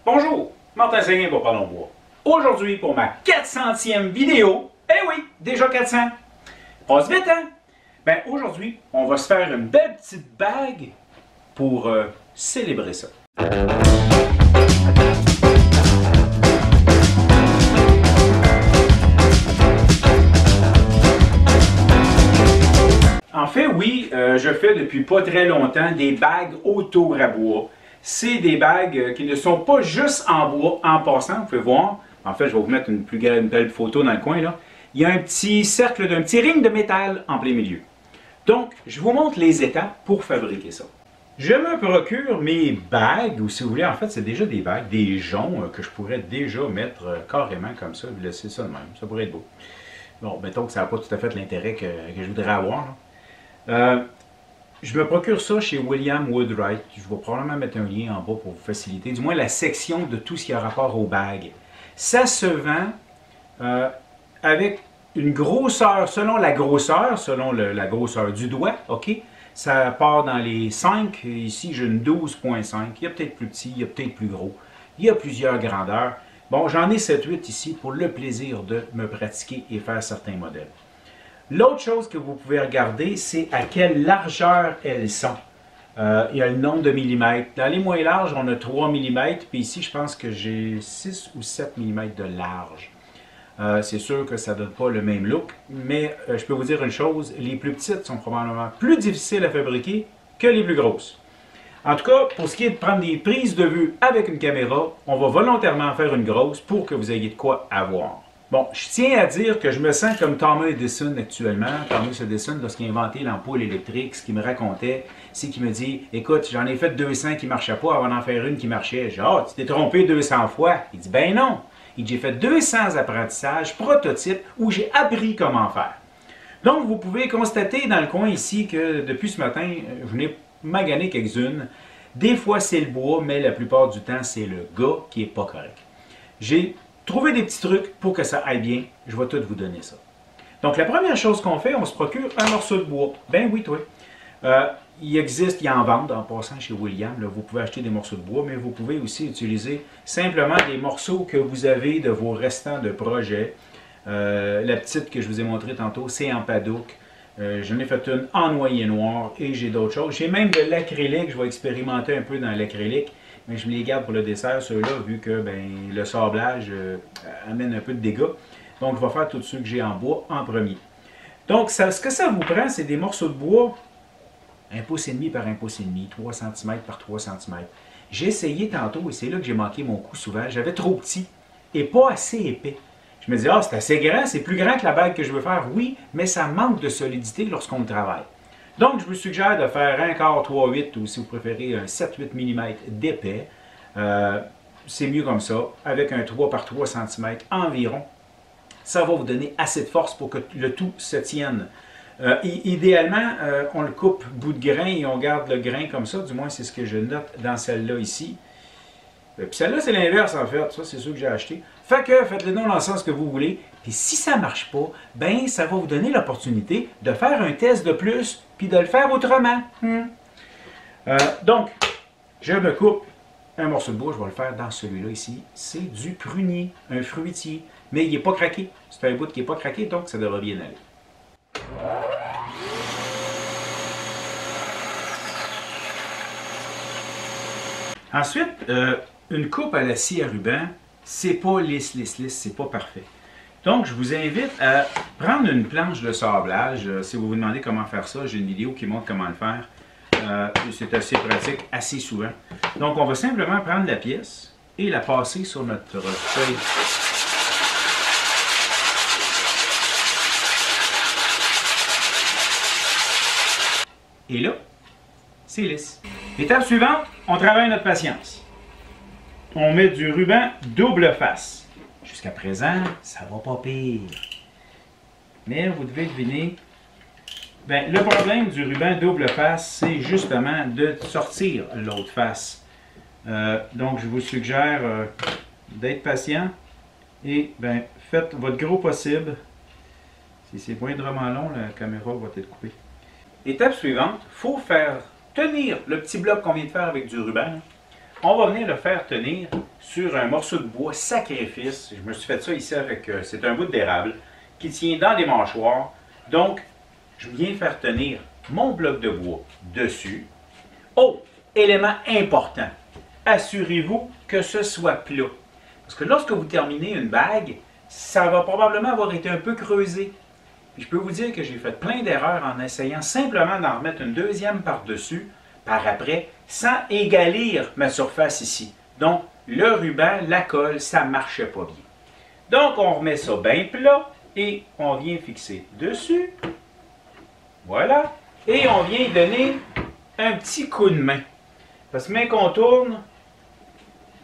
Bonjour, Martin Séguin pour Parlons Bois. Aujourd'hui, pour ma 400e vidéo, eh oui, déjà 400, passe vite, hein? Ben aujourd'hui, on va se faire une belle petite bague pour célébrer ça. En fait, oui, je fais depuis pas très longtemps des bagues autour à bois. C'est des bagues qui ne sont pas juste en bois. En passant, vous pouvez voir, en fait, je vais vous mettre une belle photo dans le coin, là. Il y a un petit cercle d'un petit ring de métal en plein milieu. Donc, je vous montre les étapes pour fabriquer ça. Je me procure mes bagues, ou si vous voulez, en fait, c'est déjà des bagues, des joncs que je pourrais déjà mettre carrément comme ça, et laisser ça de même. Ça pourrait être beau. Bon, mettons que ça n'a pas tout à fait l'intérêt que je voudrais avoir. Je me procure ça chez William Woodwright. Je vais probablement mettre un lien en bas pour vous faciliter. Du moins, la section de tout ce qui a rapport aux bagues. Ça se vend avec une grosseur, selon la grosseur du doigt, ok? Ça part dans les 5. Ici, j'ai une 12.5. Il y a peut-être plus petit, il y a peut-être plus gros. Il y a plusieurs grandeurs. Bon, j'en ai 7-8 ici pour le plaisir de me pratiquer et faire certains modèles. L'autre chose que vous pouvez regarder, c'est à quelle largeur elles sont. Il y a le nombre de millimètres. Dans les moins larges, on a 3 mm, puis ici, je pense que j'ai 6 ou 7 mm de large. C'est sûr que ça ne donne pas le même look, mais je peux vous dire une chose, les plus petites sont probablement plus difficiles à fabriquer que les plus grosses. En tout cas, pour ce qui est de prendre des prises de vue avec une caméra, on va volontairement faire une grosse pour que vous ayez de quoi avoir. Bon, je tiens à dire que je me sens comme Thomas Edison actuellement. Thomas Edison, lorsqu'il a inventé l'ampoule électrique, ce qu'il me racontait, c'est qu'il me dit « Écoute, j'en ai fait 200 qui ne marchaient pas avant d'en faire une qui marchait. » J'ai dit « Ah, tu t'es trompé 200 fois. » Il dit « Ben non. » Il dit « J'ai fait 200 apprentissages, prototypes, où j'ai appris comment faire. » Donc, vous pouvez constater dans le coin ici que depuis ce matin, je n'ai magané quelques-unes. Des fois, c'est le bois, mais la plupart du temps, c'est le gars qui n'est pas correct. J'ai trouvé des petits trucs pour que ça aille bien. Je vais tout vous donner ça. Donc, la première chose qu'on fait, on se procure un morceau de bois. Ben oui, toi. Il existe, il y a en vente en passant chez William. Là, vous pouvez acheter des morceaux de bois, mais vous pouvez aussi utiliser simplement des morceaux que vous avez de vos restants de projets. La petite que je vous ai montrée tantôt, c'est en padouk. J'en ai fait une en noyer noir et j'ai d'autres choses. J'ai même de l'acrylique. Je vais expérimenter un peu dans l'acrylique. Mais je me les garde pour le dessert, ceux-là, vu que le sablage amène un peu de dégâts. Donc, je vais faire tous ceux que j'ai en bois en premier. Donc, ce que ça vous prend, c'est des morceaux de bois 1,5 pouce par 1,5 pouce, 3 cm par 3 cm. J'ai essayé tantôt, et c'est là que j'ai manqué mon coup souvent, j'avais trop petit et pas assez épais. Je me disais, ah, c'est assez grand, c'est plus grand que la bague que je veux faire. Oui, mais ça manque de solidité lorsqu'on travaille. Donc, je vous suggère de faire un quart 3/8 ou si vous préférez un 7-8 mm d'épais. C'est mieux comme ça, avec un 3 par 3 cm environ. Ça va vous donner assez de force pour que le tout se tienne. Idéalement, on le coupe bout de grain et on garde le grain comme ça. Du moins, c'est ce que je note dans celle-là ici. Puis celle-là, c'est l'inverse en fait. Ça, c'est sûr que j'ai acheté. Fait que faites-le dans le sens que vous voulez. Puis si ça ne marche pas, ben ça va vous donner l'opportunité de faire un test de plus puis de le faire autrement. Donc, je me coupe un morceau de bois. Je vais le faire dans celui-là ici. C'est du prunier, un fruitier. Mais il n'est pas craqué. C'est un bout qui n'est pas craqué, donc ça devrait bien aller. Ensuite, une coupe à la scie à ruban, c'est pas lisse, c'est pas parfait. Donc, je vous invite à prendre une planche de sablage. Si vous vous demandez comment faire ça, j'ai une vidéo qui montre comment le faire. C'est assez pratique, assez souvent. Donc, on va simplement prendre la pièce et la passer sur notre feuille. Et là, c'est lisse. Étape suivante, on travaille notre patience. On met du ruban double face. Jusqu'à présent, ça va pas pire. Mais vous devez deviner, le problème du ruban double face, c'est justement de sortir l'autre face. Donc, je vous suggère d'être patient et faites votre gros possible. Si c'est moindrement long, la caméra va être coupée. Étape suivante, il faut faire tenir le petit bloc qu'on vient de faire avec du ruban. on va venir le faire tenir sur un morceau de bois sacrifice. Je me suis fait ça ici avec, c'est un bout d'érable qui tient dans les mâchoires. Donc, je viens faire tenir mon bloc de bois dessus. Oh, élément important, assurez-vous que ce soit plat. Parce que lorsque vous terminez une bague, ça va probablement avoir été un peu creusé. Puis je peux vous dire que j'ai fait plein d'erreurs en essayant simplement d'en remettre une deuxième par-dessus, par après, sans égalir ma surface ici. Donc, le ruban, la colle, ça ne marchait pas bien. Donc, on remet ça bien plat et on vient fixer dessus. Voilà. Et on vient donner un petit coup de main. Parce que même qu'on tourne,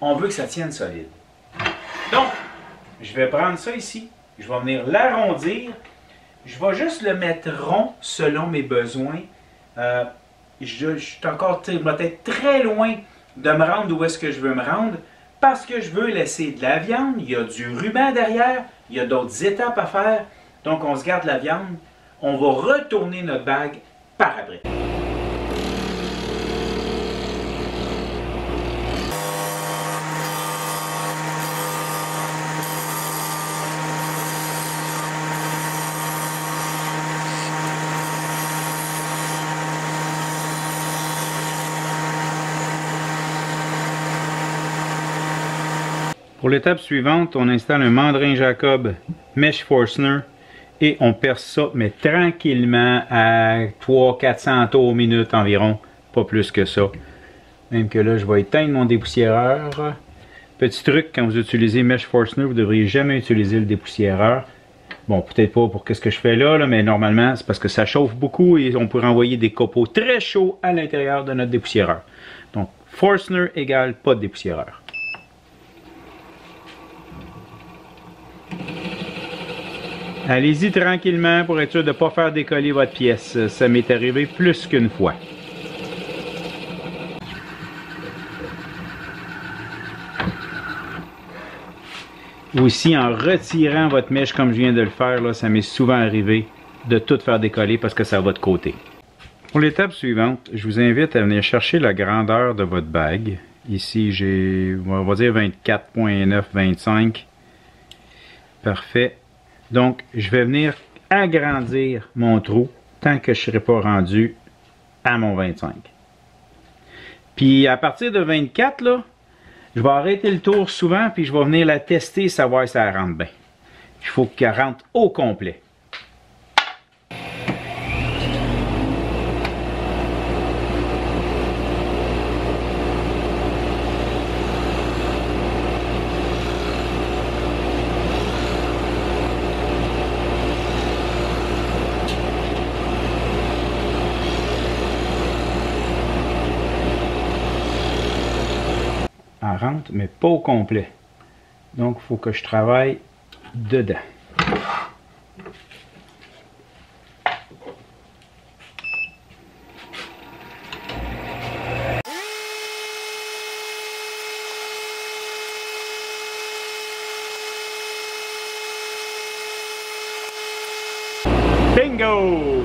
on veut que ça tienne solide. Donc, je vais prendre ça ici. Je vais venir l'arrondir. Je vais juste le mettre rond selon mes besoins. Je suis encore peut-être très loin de me rendre où est-ce que je veux me rendre parce que je veux laisser de la viande. Il y a du ruban derrière. Il y a d'autres étapes à faire. Donc, on se garde la viande. On va retourner notre bague par après. Pour l'étape suivante, on installe un mandrin Jacob Mesh Forstner et on perce ça, mais tranquillement à 300-400 tours minute environ, pas plus que ça. Même que là, je vais éteindre mon dépoussiéreur. Petit truc, quand vous utilisez Mesh Forstner, vous ne devriez jamais utiliser le dépoussiéreur. Bon, peut-être pas pour ce que je fais là, mais normalement, c'est parce que ça chauffe beaucoup et on peut renvoyer des copeaux très chauds à l'intérieur de notre dépoussiéreur. Donc, Forstner égale pas de dépoussiéreur. Allez-y tranquillement pour être sûr de ne pas faire décoller votre pièce. Ça m'est arrivé plus qu'une fois. Aussi, en retirant votre mèche comme je viens de le faire, là, ça m'est souvent arrivé de tout faire décoller parce que ça va de côté. Pour l'étape suivante, je vous invite à venir chercher la grandeur de votre bague. Ici, j'ai, on va dire 24.9-25. Parfait. Donc, je vais venir agrandir mon trou tant que je ne serai pas rendu à mon 25. Puis, à partir de 24, là, je vais arrêter le tour souvent, puis je vais venir la tester, savoir si ça rentre bien. Il faut qu'elle rentre au complet. Elle rentre, mais pas au complet. Donc, il faut que je travaille dedans. Bingo!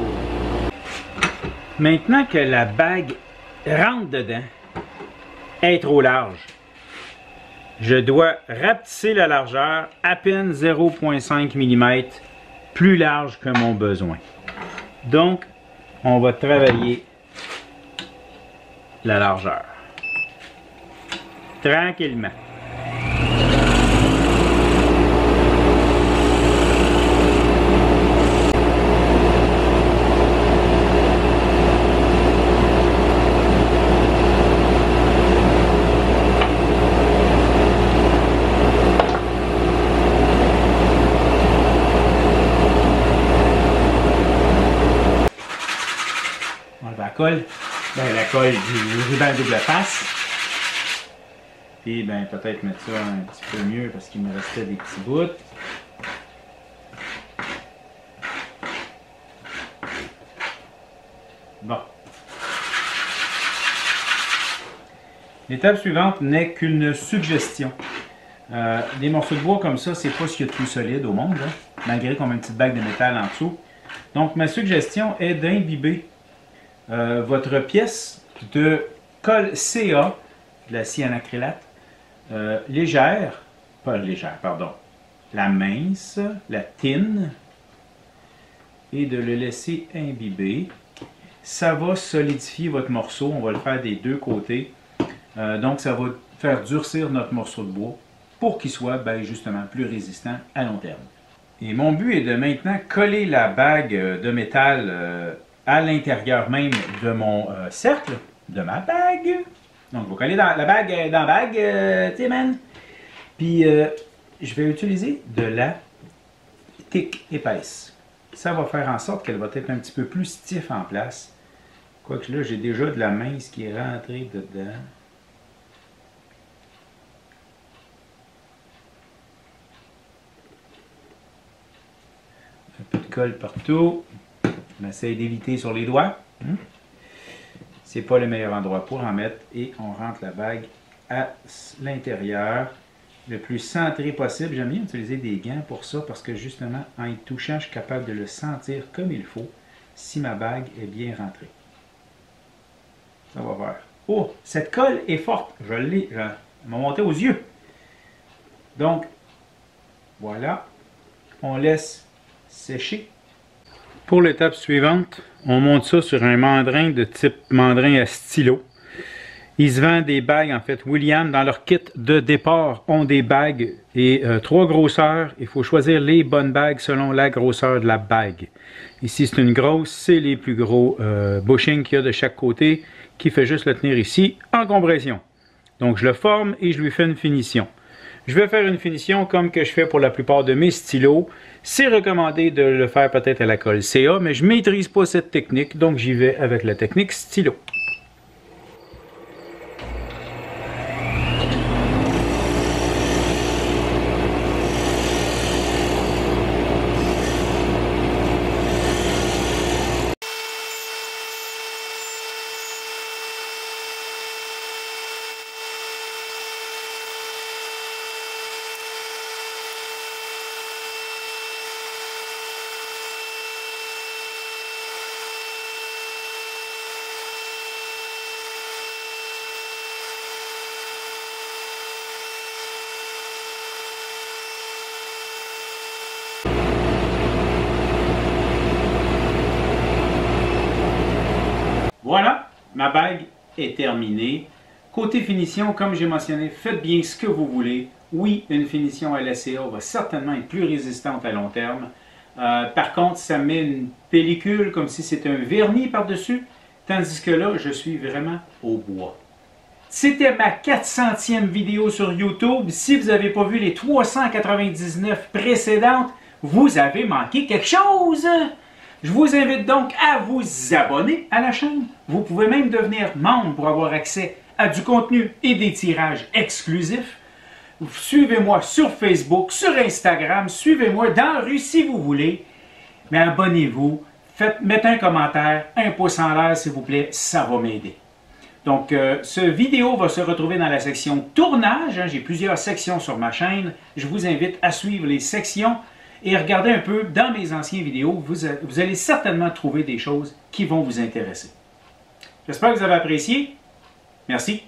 Maintenant que la bague rentre dedans, elle est trop large. Je dois rapetisser la largeur à peine 0,5 mm plus large que mon besoin. Donc, on va travailler la largeur. Tranquillement. La colle du ruban double face. Puis ben peut-être mettre ça un petit peu mieux parce qu'il me restait des petits bouts. Bon. L'étape suivante n'est qu'une suggestion. Des morceaux de bois comme ça, c'est pas ce qu'il y a de plus solide au monde, là, malgré qu'on met une petite bague de métal en dessous. Donc ma suggestion est d'imbiber votre pièce de colle CA de la cyanacrylate légère, pas légère, pardon, la mince, la thin, et de le laisser imbiber. Ça va solidifier votre morceau, on va le faire des deux côtés. Donc ça va faire durcir notre morceau de bois pour qu'il soit justement plus résistant à long terme. Et mon but est de maintenant coller la bague de métal à l'intérieur même de mon cercle, de ma bague. Donc je vais coller la bague dans la bague, tu sais, man. Puis je vais utiliser de la thick épaisse. Ça va faire en sorte qu'elle va être un petit peu plus stiff en place. Quoique là, j'ai déjà de la mince qui est rentrée dedans. Un peu de colle partout. On essaie d'éviter sur les doigts. C'est pas le meilleur endroit pour en mettre. Et on rentre la bague à l'intérieur, le plus centré possible. J'aime bien utiliser des gants pour ça parce que justement, en y touchant, je suis capable de le sentir comme il faut si ma bague est bien rentrée. Ça va faire. Oh, cette colle est forte. Je l'ai. Elle m'a monté aux yeux. Donc, voilà. On laisse sécher. Pour l'étape suivante, on monte ça sur un mandrin de type mandrin à stylo. Ils se vendent des bagues, en fait. William, dans leur kit de départ, ont des bagues et 3 grosseurs. Il faut choisir les bonnes bagues selon la grosseur de la bague. Ici, c'est une grosse, c'est les plus gros bushings qu'il y a de chaque côté, qui fait juste le tenir ici en compression. Donc, je le forme et je lui fais une finition. Je vais faire une finition comme que je fais pour la plupart de mes stylos. C'est recommandé de le faire peut-être à la colle CA, mais je ne maîtrise pas cette technique, donc j'y vais avec la technique stylo. Voilà, ma bague est terminée. Côté finition, comme j'ai mentionné, faites bien ce que vous voulez. Oui, une finition à LCA va certainement être plus résistante à long terme. Par contre, ça met une pellicule comme si c'était un vernis par-dessus, tandis que là, je suis vraiment au bois. C'était ma 400e vidéo sur YouTube. Si vous n'avez pas vu les 399 précédentes, vous avez manqué quelque chose. Je vous invite donc à vous abonner à la chaîne. Vous pouvez même devenir membre pour avoir accès à du contenu et des tirages exclusifs. Suivez-moi sur Facebook, sur Instagram, suivez-moi dans la rue si vous voulez. Mais abonnez-vous, mettez un commentaire, un pouce en l'air s'il vous plaît, ça va m'aider. Donc, ce vidéo va se retrouver dans la section tournage. J'ai plusieurs sections sur ma chaîne. Je vous invite à suivre les sections et regardez un peu dans mes anciennes vidéos. Vous allez certainement trouver des choses qui vont vous intéresser. J'espère que vous avez apprécié. Merci.